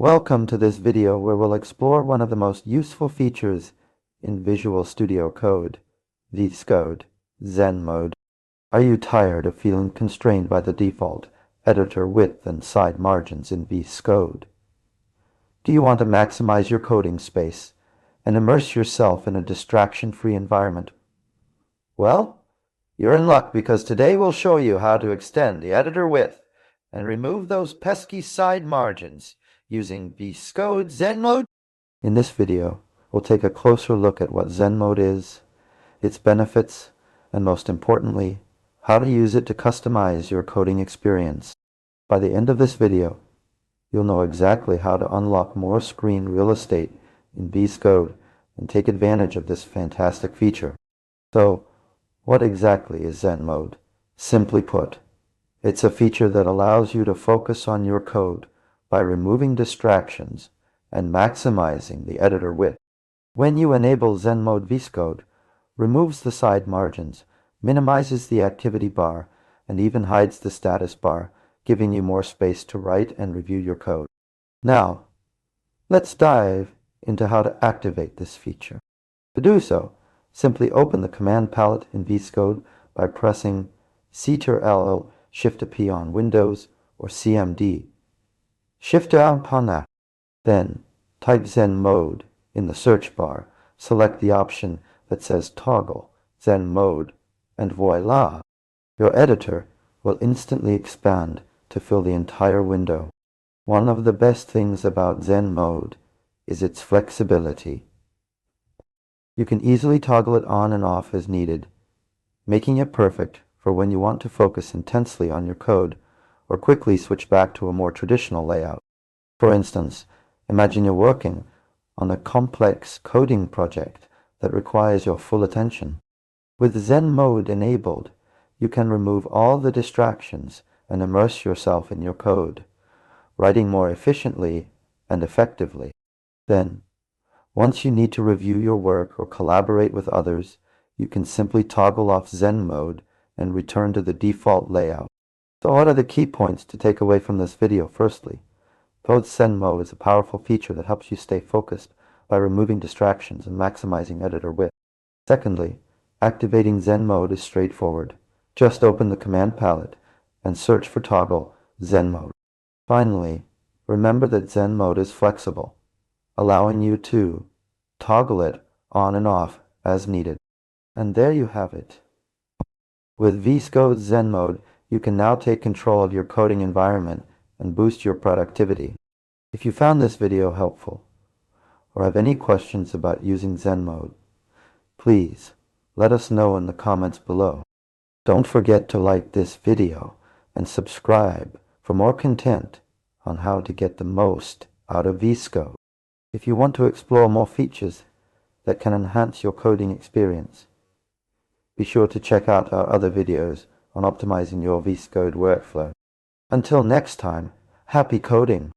Welcome to this video where we'll explore one of the most useful features in Visual Studio Code, VSCode Zen Mode. Are you tired of feeling constrained by the default editor width and side margins in VSCode? Do you want to maximize your coding space and immerse yourself in a distraction-free environment? Well, you're in luck because today we'll show you how to extend the editor width and remove those pesky side margins using VSCode Zen Mode. In this video, we'll take a closer look at what Zen Mode is, its benefits, and most importantly, how to use it to customize your coding experience. By the end of this video, you'll know exactly how to unlock more screen real estate in VSCode and take advantage of this fantastic feature. So, what exactly is Zen Mode? Simply put, it's a feature that allows you to focus on your code by removing distractions and maximizing the editor width. When you enable Zen Mode, VSCode removes the side margins, minimizes the activity bar, and even hides the status bar, giving you more space to write and review your code. Now, let's dive into how to activate this feature. To do so, simply open the command palette in VSCode by pressing Ctrl Shift P on Windows or CMD. Shift down upon that. Then type Zen Mode in the search bar. Select the option that says Toggle Zen Mode, and voila! Your editor will instantly expand to fill the entire window. One of the best things about Zen Mode is its flexibility. You can easily toggle it on and off as needed, making it perfect for when you want to focus intensely on your code or quickly switch back to a more traditional layout. For instance, imagine you're working on a complex coding project that requires your full attention. With Zen Mode enabled, you can remove all the distractions and immerse yourself in your code, writing more efficiently and effectively. Then, once you need to review your work or collaborate with others, you can simply toggle off Zen Mode and return to the default layout. So what are the key points to take away from this video? Firstly, Zen Mode is a powerful feature that helps you stay focused by removing distractions and maximizing editor width. Secondly, activating Zen Mode is straightforward. Just open the command palette and search for toggle Zen Mode. Finally, remember that Zen Mode is flexible, allowing you to toggle it on and off as needed. And there you have it. With VSCode Zen Mode, you can now take control of your coding environment and boost your productivity. If you found this video helpful, or have any questions about using Zen Mode, please let us know in the comments below. Don't forget to like this video and subscribe for more content on how to get the most out of VSCode. If you want to explore more features that can enhance your coding experience, be sure to check out our other videos on optimizing your VSCode workflow. Until next time, happy coding!